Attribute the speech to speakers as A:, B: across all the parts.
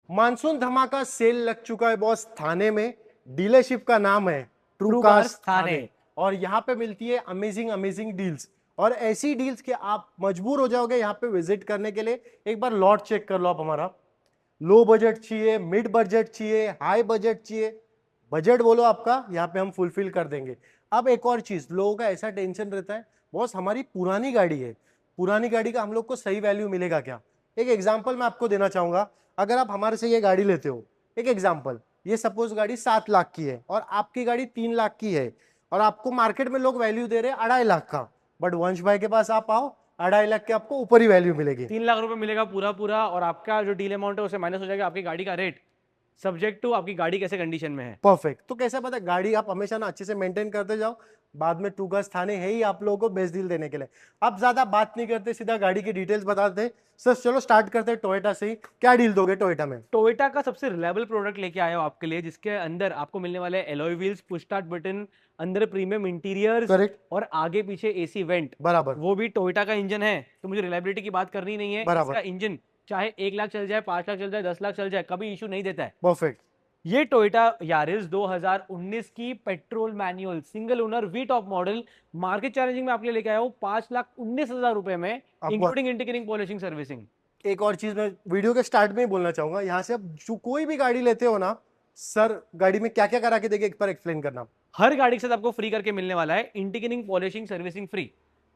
A: Monsoon धमाका cell लग चुका है बॉस थाने में। डीलरशिप का नाम है ट्रू
B: ट्रू
A: कार्स
B: कार्स थाने।
A: थाने। और यहाँ पे मिलती है अमेजिंग अमेजिंग डील्स, और ऐसी डील्स कि आप मजबूर हो जाओगे यहाँ पे विजिट करने के लिए। एक बार लॉट चेक कर लो आप हमारा। लो बजट चाहिए, मिड बजट चाहिए, हाई बजट चाहिए, बजट बोलो आपका, यहाँ पे हम फुलफिल कर देंगे। अब एक और चीज, लोगों का ऐसा टेंशन रहता है बॉस हमारी पुरानी गाड़ी है, पुरानी गाड़ी का हम लोग को सही वैल्यू मिलेगा क्या। एक एग्जांपल मैं आपको देना चाहूंगा। अगर आप हमारे से ये गाड़ी लेते हो, एक एग्जांपल, ये सपोज गाड़ी 7 लाख की है और आपकी गाड़ी 3 लाख की है, और आपको मार्केट में लोग वैल्यू दे रहे हैं 2.5 लाख का, बट वंश भाई के पास आप आओ, 2.5 लाख के आपको ऊपर ही वैल्यू मिलेगी।
B: 3 लाख रुपए मिलेगा पूरा पूरा, और आपका जो डील अमाउंट है उसे माइनस हो जाएगा आपकी गाड़ी का रेट, सब्जेक्ट टू आपकी गाड़ी कैसे कंडीशन में है।
A: परफेक्ट। तो कैसा पता है, गाड़ी आप हमेशा ना अच्छे से मेंटेन करते जाओ, बाद में टू गज थाने है ही आप लोगों को बेस्ट डील देने के लिए। अब ज्यादा बात नहीं करते, सीधा गाड़ी की डिटेल्स बताते हैं। सर चलो स्टार्ट करते हैं टोयोटा से ही। क्या डील दोगे टोयोटा में?
B: टोयोटा का सबसे रिलायबल प्रोडक्ट लेके आया हो आपके लिए, जिसके अंदर आपको मिलने वाले alloy wheels, push start button, अंदर प्रीमियम इंटीरियर्स
A: करेक्ट।
B: और आगे पीछे एसी वेंट।
A: बराबर।
B: वो भी टोयोटा का इंजन है, तो मुझे रिलायबिलिटी की बात करनी नहीं है।
A: बराबर।
B: इसका इंजन चाहे 1 लाख चल जाए, 5 लाख चल जाए, 10 लाख चल जाए, कभी इशू नहीं देता है।
A: परफेक्ट।
B: ये टोयोटा यारिस 2019 की petrol manual single owner V top model market challenging में आपके लिए लेके आया हूं 5,19,000 रुपए में,
A: आपको
B: इंक्लूडिंग इंटीग्रेटिंग पॉलिशिंग सर्विसिंग।
A: एक और चीज मैं वीडियो के स्टार्ट में ही बोलना चाहूंगा, यहाँ से आप जो कोई भी गाड़ी लेते हो ना, सर गाड़ी में क्या क्या करा के देंगे एक बार एक्सप्लेन करना।
B: हर गाड़ी के साथ आपको फ्री करके मिलने वाला है इंटीग्रेटिंग पॉलिशिंग सर्विसिंग फ्री।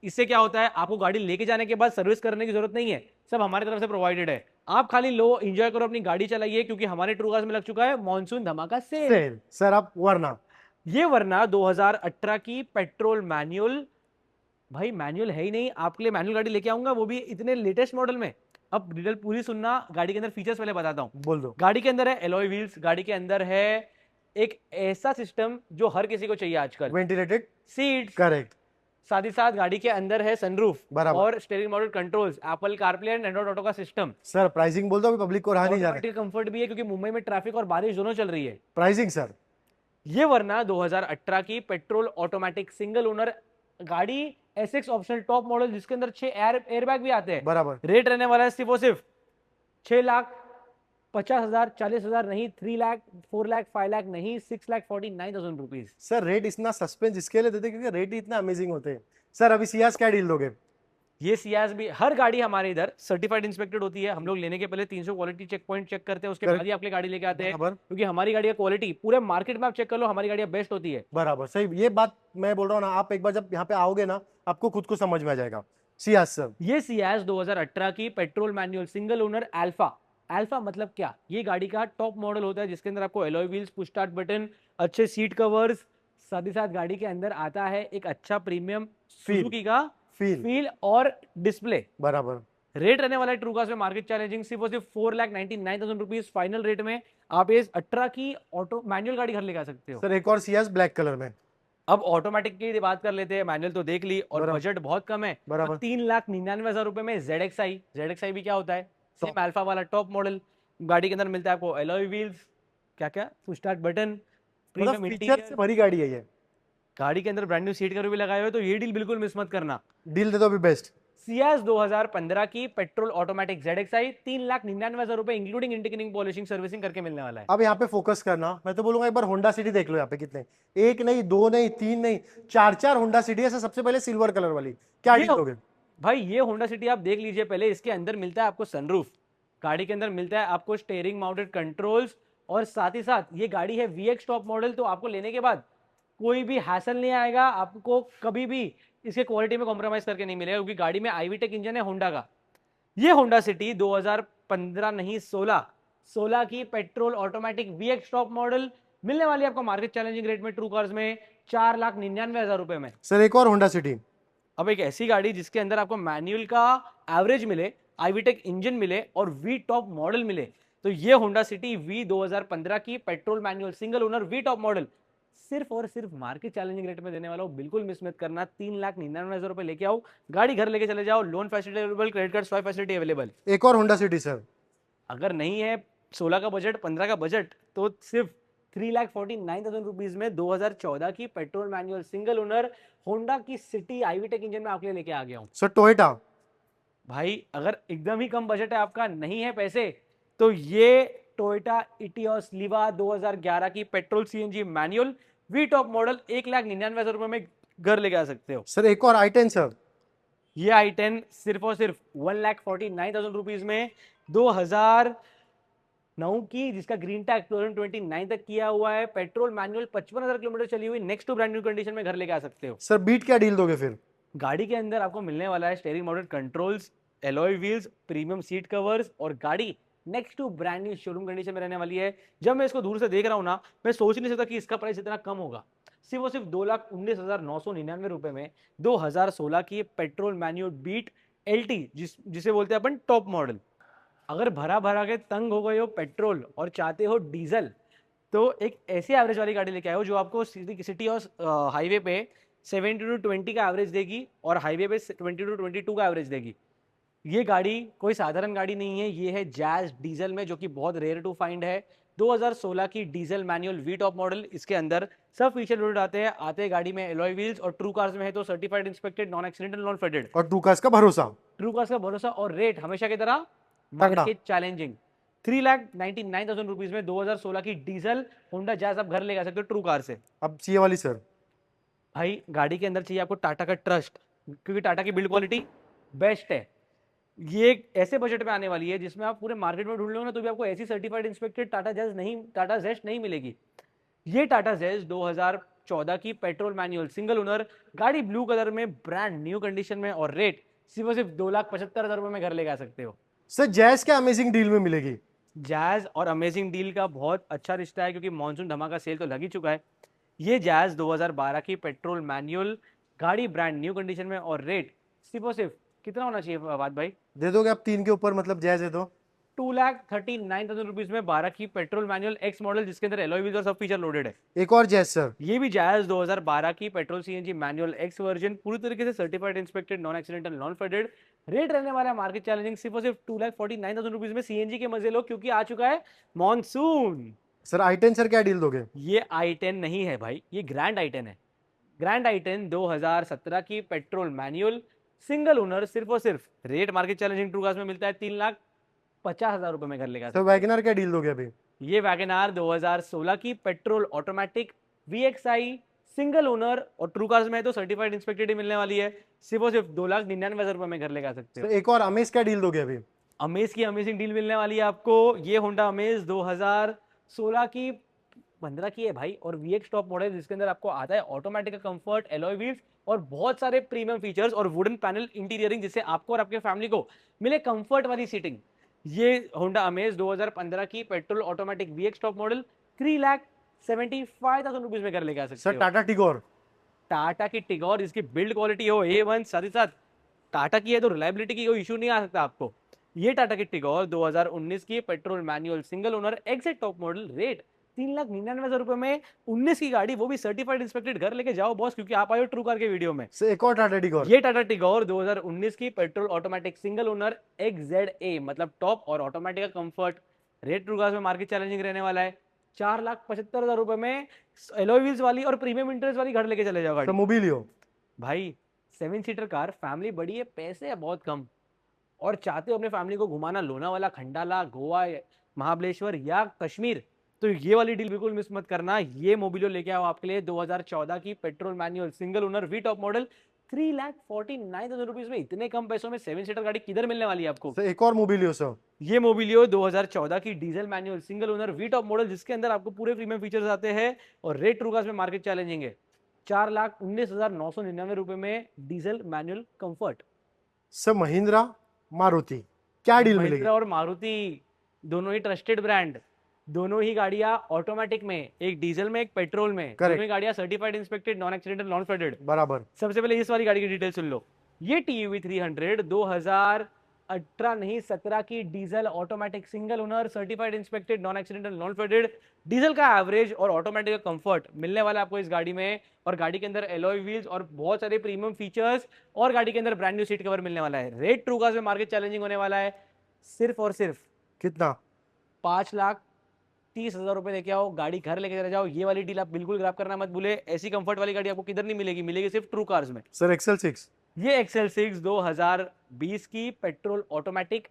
B: इससे क्या होता है, आपको गाड़ी लेके जाने के बाद सर्विस करने की जरूरत नहीं है, सब हमारी तरफ से प्रोवाइडेड है। आप खाली लो, एंजॉय करो, अपनी गाड़ी चलाइए, क्योंकि हमारे ट्रू कार्स में लग चुका है मॉनसून धमाका सेल।
A: सेल सर, आप वरना
B: ये वरना 2018 की पेट्रोल मैनुअल, भाई मैनुअल है ही नहीं, आपके लिए मैनुअल गाड़ी लेके आऊंगा, वो भी इतने लेटेस्ट मॉडल में। अब डिटेल पूरी सुनना, गाड़ी के अंदर फीचर्स पहले बताता हूं।
A: बोल दो।
B: गाड़ी के अंदर है एलॉय व्हील्स, गाड़ी के अंदर है एक ऐसा सिस्टम जो हर किसी को चाहिए आजकल,
A: वेंटिलेटेड।
B: सीट्स।
A: करेक्ट।
B: साथ ही साथ गाड़ी के अंदर है सनरूफ
A: बराबर।
B: और steering model controls, Apple CarPlay and Android auto का सिस्टम।
A: सर प्राइसिंग बोल दो, अभी पब्लिक को रहा नहीं जा रहा।
B: ऑटोमेटिक कंफर्ट भी है, क्योंकि मुंबई में ट्रैफिक और बारिश दोनों चल रही है।
A: Pricing sir.
B: ये वरना 2018 की पेट्रोल ऑटोमेटिक सिंगल ओनर गाड़ी, एसएक्स ऑप्शनल टॉप मॉडल, जिसके अंदर 6 एयरबैग भी आते हैं।
A: बराबर।
B: रेट रहने वाला है सिर्फ और सिर्फ 6,50,000, 40,000 नहीं, 3 लाख, 4 लाख, 5 लाख नहीं, 6,49,000 रुपीज।
A: सर रेट इतना सस्पेंस इसके लिए देते क्योंकि रेट ही इतना अमेजिंग होते हैं। सर अभी सियाज क्या डील दोगे?
B: ये सियाज भी, हर गाड़ी हमारे इधर सर्टिफाइड इंस्पेक्टेड होती है। हम लोग लेने के पहले 300 क्वालिटी चेक पॉइंट चेक करते हैं, उसके बाद ही आपकी गाड़ी लेके आते हैं,
A: बराबर।
B: क्योंकि हमारी गाड़ी का क्वालिटी पूरे मार्केट में आप चेक कर लो, हमारी गाड़ियां बेस्ट होती है।
A: बराबर सही, ये बात मैं बोल रहा हूँ ना, आप एक बार जब यहाँ पे आओगे ना, आपको खुद को समझ में आ जाएगा। Ciaz sir.
B: ये सियाज 2018 की petrol manual single owner alpha. Alpha मतलब क्या, ये गाड़ी का टॉप मॉडल होता है, जिसके अंदर आपको alloy wheels, push start button, अच्छे सीट कवर्स, साथ ही साथ गाड़ी के अंदर आता है एक अच्छा प्रीमियम सुजुकी का
A: फील।
B: फील और डिस्प्ले।
A: बराबर।
B: रेट रहने वाला है ट्रू कार्स में मार्केट चैलेंजिंग सिर्फ और सिर्फ 4,99,000 रुपीज फाइनल रेट में। आप ये 18 की ऑटो मैनुअल गाड़ी घर लेकर आ सकते हो।
A: सर एक और सियाज ब्लैक कलर में।
B: अब ऑटोमेटिक की बात कर लेते हैं, मैनुअल तो देख ली और
A: बराबर।
B: बजट बहुत कम है, तो
A: बराबर।
B: 3,99,000 रुपए में ZXi भी क्या होता है,
A: Top।
B: सेम अल्फा वाला टॉप मॉडल। गाड़ी के अंदर मिलता है आपको एलॉय व्हील्स, क्या क्या, पुश स्टार्ट बटन,
A: मतलब
B: प्रीमियम
A: फीचर से
B: इंटीरियर,
A: भरी गाड़ी है ये।
B: गाड़ी के अंदर ब्रांड न्यू सीट कवर भी लगाए हुए, तो ये डील बिल्कुल मिस मत करना।
A: डील दे दो अभी बेस्ट।
B: सियाज 2015 की पेट्रोल ऑटोमेटिक ZXi 3,99,000 रुपए इंक्लूडिंग इंटीग्रेटिंग पॉलिशिंग सर्विसिंग करके मिलने वाला है।
A: अब यहाँ पे फोकस करना, मैं तो बोलूंगा एक बार होंडा सिटी देख लो। यहाँ पे कितने, एक नहीं, दो नहीं, तीन नहीं, चार चार होंडा सिटी है। सबसे पहले सिल्वर कलर वाली, क्या
B: ये
A: डील दोगे?
B: भाई ये होंडा सिटी आप देख लीजिए पहले, इसके अंदर मिलता है आपको सनरूफ, गाड़ी के अंदर मिलता है आपको स्टीयरिंग माउंटेड कंट्रोल्स, और साथ ही साथ ये गाड़ी है VX टॉप मॉडल, तो आपको लेने के बाद कोई भी हैसल नहीं आएगा, आपको कभी भी इसके क्वालिटी में कॉम्प्रोमाइज करके नहीं मिलेगा, क्योंकि गाड़ी में IVTEC इंजन है होंडा का। ये होंडा सिटी 2015 नहीं 16 की petrol automatic VX top model मिलने वाली है आपको मार्केट चैलेंजिंग रेट में ट्रू कार्स में 4,99,000 रुपए में।
A: सर एक और होंडा सिटी।
B: अब एक ऐसी गाड़ी जिसके अंदर आपको मैनुअल का एवरेज मिले, IVTEC इंजन मिले और V टॉप मॉडल मिले, तो ये होंडा सिटी V 2015 की petrol manual single owner V top model सिर्फ और सिर्फ मार्केट चैलेंजिंग रेट में देने वाला हूं, बिल्कुल मिस मत करना। 3,99,000 रुपए लेके आओ, गाड़ी घर लेके चले जाओ, loan facility available, credit card swipe facility available.
A: एक और होंडा सिटी सर।
B: अगर नहीं है 16 का बजट, 15 का बजट, तो सिर्फ 3,49,000 रुपीज में 2014 की petrol manual single owner Honda की सिटी IVTEC इंजन में आपके लिए लेके आ गया हूं।
A: Sir Toyota.
B: भाई अगर एकदम ही कम बजट है आपका, नहीं है पैसे, तो ये टोयोटा इटियोस लिवा 2011 की petrol CNG manual V top model 1,99,000 रुपए में घर लेके आ सकते हो।
A: सर एक और i10 सर।
B: ये i10 सिर्फ और सिर्फ 1,49,000 रुपीज में 2009 की, जिसका ग्रीन टैग 2029 तक किया हुआ है, पेट्रोल मैनुअल 55,000 किलोमीटर चली हुई, next to brand new condition में घर लेके आ सकते हो।
A: सर बीट क्या डील दोगे फिर?
B: गाड़ी के अंदर आपको मिलने वाला है steering mounted controls, alloy wheels, premium seat covers, और गाड़ी next to brand new showroom condition में रहने वाली है। जब मैं इसको दूर से देख रहा हूं ना, मैं सोच नहीं सकता कि इसका प्राइस इतना कम होगा। सिर्फ और सिर्फ 2,19,999 रुपए में 2016 की पेट्रोल मैन्युअल बीट एलटी, जिसे बोलते हैं अपन टॉप मॉडल। अगर भरा भरा के तंग हो गए हो पेट्रोल और चाहते हो डीजल, तो एक ऐसी एवरेज वाली गाड़ी लेके आए हो जो आपको सिटी और हाईवे पे 70 to 20 का एवरेज देगी और हाईवे पे 20 to 22 का एवरेज देगी। ये गाड़ी कोई साधारण गाड़ी नहीं है, ये है जैज डीजल में, जो कि बहुत रेयर टू फाइंड है। 2016 की diesel manual V top model, इसके अंदर सब फीचर लोडेड आते हैं गाड़ी में एलॉय व्हील्स, और ट्रू कार्स में है तो certified inspected non accidental non faded.
A: और ट्रू कार्स का भरोसा।
B: ट्रू कार्स का भरोसा, और रेट हमेशा की तरह
A: तगड़ा।
B: Market challenging. 3,99,000 रुपीज में 2016 की डीजल होंडा जैज आप घर ले जा सकते हो ट्रू कार से।
A: अब चाहिए वाली सर।
B: भाई गाड़ी के अंदर चाहिए आपको टाटा का ट्रस्ट, क्योंकि टाटा की बिल्ड क्वालिटी बेस्ट है। ये एक ऐसे बजट में आने वाली है जिसमें आप पूरे मार्केट में ढूंढ लो ना तो भी आपको ऐसी सर्टिफाइड इंस्पेक्टेड टाटा जेस्ट नहीं मिलेगी। ये टाटा जेस्ट 2014 की पेट्रोल मैनुअल सिंगल ओनर गाड़ी, ब्लू कलर में, ब्रांड न्यू कंडीशन में, और रेट सिर्फ 2,75,000 रुपए में घर ले जा सकते हो।
A: सर जैज क्या अमेजिंग डील में मिलेगी?
B: जैज और अमेजिंग डील का बहुत अच्छा रिश्ता है, क्योंकि मॉनसून धमाका सेल तो लग ही चुका है। ये जैज 2012 की पेट्रोल मैनुअल गाड़ी, ब्रांड न्यू कंडीशन में, और रेट सिर्फ कितना होना चाहिए फवाद भाई?
A: दे दोगे आप 3 के ऊपर, मतलब जैज है तो
B: 2,39,000 रुपीज में 12 की पेट्रोल मैनुअल एक्स मॉडल, जिसके अंदर एलॉय व्हील्स और सब फीचर लोडेड है।
A: एक और जैज सर।
B: ये भी जैज 2012 की petrol CNG manual x version, पूरी तरीके से certified inspected non accidental non faded. Rate रहने वाला है मार्केट चैलेंजिंग, सिर्फ 2,49,000 रुपीज में। सीएनजी के मजे लो, क्योंकि आ चुका है मॉनसून।
A: सर i10 सर क्या डील दोगे?
B: ये i10 नहीं है भाई, ये ग्रैंड i10 है। ग्रैंड i10 2017 की पेट्रोल मैनुअल सिंगल ओनर, सिर्फ और सिर्फ rate market challenging true cars में मिलता है 3,50,000 रुपए में घर लेगा।
A: सर वैगनर क्या डील दोगे अभी?
B: ये वैगनआर 2016 की petrol automatic VXI single owner, और ट्रू कार्स में तो सर्टिफाइड इंस्पेक्टेड ही मिलने वाली है, सिर्फ और सिर्फ 2,99,000 रुपए में घर लेगा सकते हो।
A: सर एक और अमेज क्या डील दोगे अभी?
B: अमेज की अमेजिंग डील मिलने वाली है आपको। ये होंडा अमेज 2016 की 15 की है भाई, और VX टॉप मॉडल, जिसके अंदर आपको आता है ऑटोमेटिक कंफर्ट, एलॉय व्हील्स, और बहुत सारे प्रीमियम फीचर्स और वुडन पैनल इंटीरियरिंग, जिससे आपको और आपके फैमिली को मिले कंफर्ट वाली सीटिंग। ये होंडा अमेज 2015 की petrol automatic VX top model 3,75,000 rupees में घर लेके आ सकते
A: सर
B: हो।
A: टाटा टिगोर।
B: टाटा की टिगोर, जिसकी बिल्ड क्वालिटी हो A1, साथ ही साथ टाटा की है तो रिलायबिलिटी की कोई इशू नहीं आ सकता आपको। ये टाटा की टिगोर 2019 की petrol manual single owner exact top model, rate 3,99,000 रुपए में। 19 की गाड़ी, वो भी सर्टिफाइड इंस्पेक्टेड, घर लेके जाओ बॉस, क्योंकि आप आए हो ट्रू कार के वीडियो में।
A: सर एक और टाटा टिगोर।
B: ये टाटा टिगोर 2019 की petrol automatic single owner XZA, मतलब टॉप और ऑटोमेटिक का कंफर्ट। रेट ट्रू कार्स में मार्केट चैलेंजिंग रहने वाला है। 4,75,000 रुपए में एलॉय व्हील्स वाली और प्रीमियम इंटरेस्ट वाली घर लेके चले जाओ
A: सर
B: गाड़ी।
A: मोबिलियो।
B: भाई 7 सीटर कार, फैमिली बड़ी है, पैसे है बहुत कम, और चाहते हो अपने फैमिली को घुमाना लोनावाला, खंडाला, गोवा, महाबलेश्वर या कश्मीर, तो ये वाली डील बिल्कुल मिस मत करना। ये मोबिलियो लेके आओ आपके लिए 2014 की petrol manual single owner V top model 3,49,000 rupees में। इतने कम पैसों में 7 सीटर गाड़ी किधर मिलने वाली है आपको?
A: सर एक और मोबिलियो सर।
B: ये मोबिलियो 2014 की diesel manual single owner V top model, जिसके अंदर आपको पूरे प्रीमियम फीचर्स आते हैं, और रेट ट्रू कार्स में मार्केट चैलेंजिंग है। 4,19,999 रुपए में diesel manual comfort.
A: Sir Mahindra Maruti क्या डील मिलेगी?
B: महिंद्रा और मारुति दोनों ही ट्रस्टेड ब्रांड, दोनों ही गाड़ियां ऑटोमेटिक में, एक डीजल में एक पेट्रोल में, दोनों ही गाड़ियां certified inspected non accidental non faded.
A: बराबर।
B: सबसे पहले इस वाली गाड़ी की डिटेल सुन लो। ये TUV 300 2018 नहीं 17 की diesel automatic single owner, certified inspected non accidental non faded. Diesel का एवरेज और ऑटोमेटिक का कंफर्ट मिलने वाला है आपको इस गाड़ी में, और गाड़ी के अंदर एलॉय व्हील्स और बहुत सारे प्रीमियम फीचर्स, और गाड़ी के अंदर ब्रांड न्यू सीट कवर मिलने वाला है। रेट ट्रू कार्स में मार्केट चैलेंजिंग होने वाला है। सिर्फ और सिर्फ
A: कितना?
B: 5,30,000 रुपए लेके आओ, गाड़ी घर लेके चले जाओ। ये वाली डील आप बिल्कुल ग्रैब करना मत भूले। ऐसी कंफर्ट वाली गाड़ी आपको किधर नहीं मिलेगी, मिलेगी सिर्फ ट्रू कार्स में।
A: Sir XL6।
B: ये XL6 2020 की पेट्रोल ऑटोमेटिक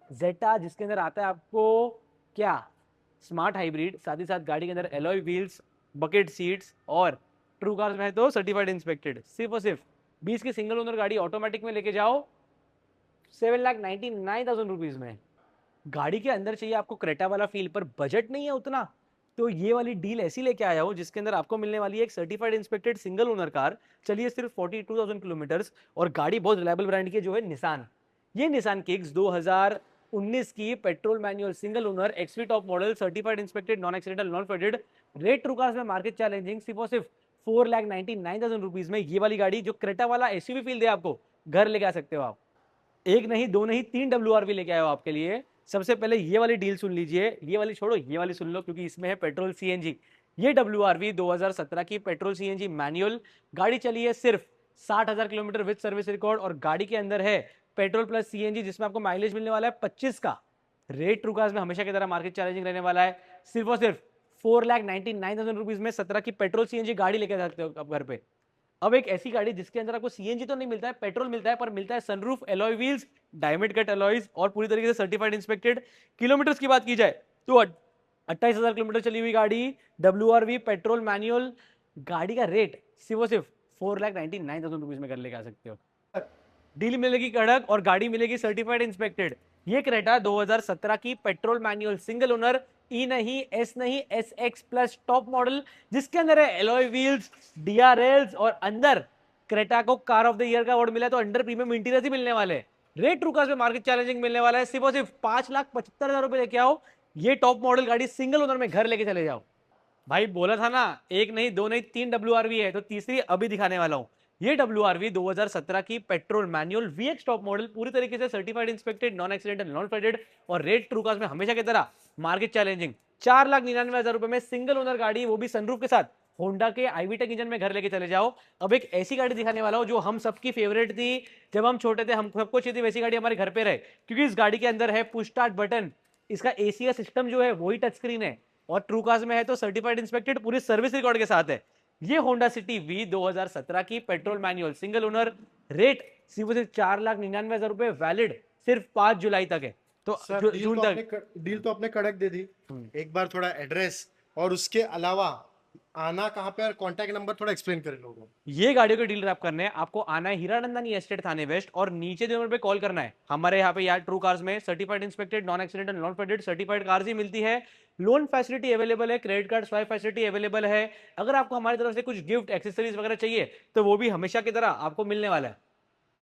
B: जेटा, जिसके अंदर आता है आपको क्या स्मार्ट हाइब्रिड, साथ ही साथ गाड़ी के अंदर एलॉय व्हील्स, बकेट सीट्स, और ट्रू कार्स में है तो सर्टिफाइड इंस्पेक्टेड। सिर्फ और सिर्फ 20 की सिंगल ओनर गाड़ी ऑटोमेटिक में लेके जाओ 7,99,000 रुपीज में। गाड़ी के अंदर चाहिए आपको क्रेटा वाला फील, पर बजट नहीं है उतना, तो ये वाली डील ऐसी लेके आया हूं जिसके अंदर आपको मिलने वाली है एक certified inspected single owner car, चलिए सिर्फ 42,000 किलोमीटर, और गाड़ी बहुत रिलायबल ब्रांड की है, जो है निसान। ये निसान किक्स 2019 की petrol manual single owner XV top model, certified inspected, non accidental, non faded, rate True cars में मार्केट चैलेंजिंग, सिर्फ और सिर्फ 4,99,000 रुपीज में। ये वाली गाड़ी जो क्रेटा वाला एसयूवी फील दे आपको, घर लेके आ सकते हो आप। एक नहीं, दो नहीं, 3 WRV लेके आए हो आपके लिए। सबसे पहले ये वाली डील सुन लीजिए, ये वाली छोड़ो, ये वाली सुन लो, क्योंकि इसमें है पेट्रोल CNG। ये WRV 2017 की पेट्रोल CNG मैनुअल गाड़ी चली है सिर्फ 60,000 किलोमीटर विद सर्विस रिकॉर्ड, और गाड़ी के अंदर है पेट्रोल प्लस CNG, जिसमें आपको माइलेज मिलने वाला है 25 का। रेट ट्रू कार्स में हमेशा की तरह मार्केट चैलेंजिंग रहने वाला है, सिर्फ और सिर्फ 4,99,000 रुपीज में 17 की पेट्रोल CNG गाड़ी लेके जा सकते हो आप घर पे। अब एक ऐसी गाड़ी जिसके अंदर आपको CNG तो नहीं मिलता है, पेट्रोल मिलता है, पर मिलता है sunroof, alloy wheels, diamond cut alloys, और पूरी तरीके से सर्टिफाइड इंस्पेक्टेड। किलोमीटर्स की बात की जाए तो 28,000 किलोमीटर चली हुई गाड़ी, WRV पेट्रोल मैनुअल, गाड़ी का रेट सिर्फ और सिर्फ 4,99,000 रुपीज में घर लेके आ सकते हो। डील मिलेगी कड़क और गाड़ी मिलेगी सर्टिफाइड इंस्पेक्टेड। ये क्रेटा 2017 की पेट्रोल मैनुअल सिंगल ओनर, ई नहीं, एस नहीं, SX प्लस टॉप मॉडल, जिसके अंदर है एलॉय व्हील्स, DRLs, और अंदर क्रेटा को कार ऑफ द ईयर का अवार्ड मिला है, तो अंडर प्रीमियम इंटीरियर ही मिलने वाले हैं। रेट रुका में मार्केट चैलेंजिंग मिलने वाला है, सिर्फ और सिर्फ 5,75,000 रुपए लेके आओ। ये टॉप मॉडल गाड़ी सिंगल ओनर में घर लेके चले जाओ। भाई बोला था ना, एक नहीं, दो नहीं, 3 WRV है, तो तीसरी अभी दिखाने वाला हूं। ये WRV 2017 की petrol manual VX top model, पूरी तरीके से certified inspected, non accidental, non faded, और रेट ट्रू कार्स में हमेशा की तरह मार्केट चैलेंजिंग 4,99,000 रुपए में सिंगल ओनर गाड़ी, वो भी सनरूफ के साथ, होंडा के IVTEC इंजन में घर लेके चले जाओ। अब एक ऐसी गाड़ी दिखाने वाला हूं जो हम सबकी फेवरेट थी जब हम छोटे थे, हम सबको चाहिए थी वैसी गाड़ी हमारे घर पे रहे, क्योंकि इस गाड़ी के अंदर है पुश स्टार्ट बटन, इसका AC का सिस्टम जो है वही टच स्क्रीन है, और ट्रू कार्स में है तो सर्टिफाइड इंस्पेक्टेड, पूरी सर्विस रिकॉर्ड के साथ है। ये होंडा सिटी V 2017 की petrol manual single owner, rate सिर्फ 4,99,000 रुपए, वैलिड सिर्फ 5 जुलाई तक है, तो जून तक।
A: डील तो आपने कड़क दे दी। एक बार थोड़ा एड्रेस और उसके अलावा आना कहाँ पे और कांटेक्ट नंबर थोड़ा एक्सप्लेन करें लोगों को।
B: ये गाड़ियों के डील रैप करने हैं, आपको आना है हीरानंदानी एस्टेट थाने वेस्ट, और नीचे नंबर पे कॉल करना है। हमारे यहाँ पे यार ट्रू कार्स में certified inspected, non accidental, non faded certified cars ही मिलती है। लोन फैसिलिटी अवेलेबल है, credit card swipe facility available है। अगर आपको हमारी तरफ से कुछ गिफ्ट एक्सेसरीज वगैरह चाहिए तो वो भी हमेशा की तरह आपको मिलने वाला है।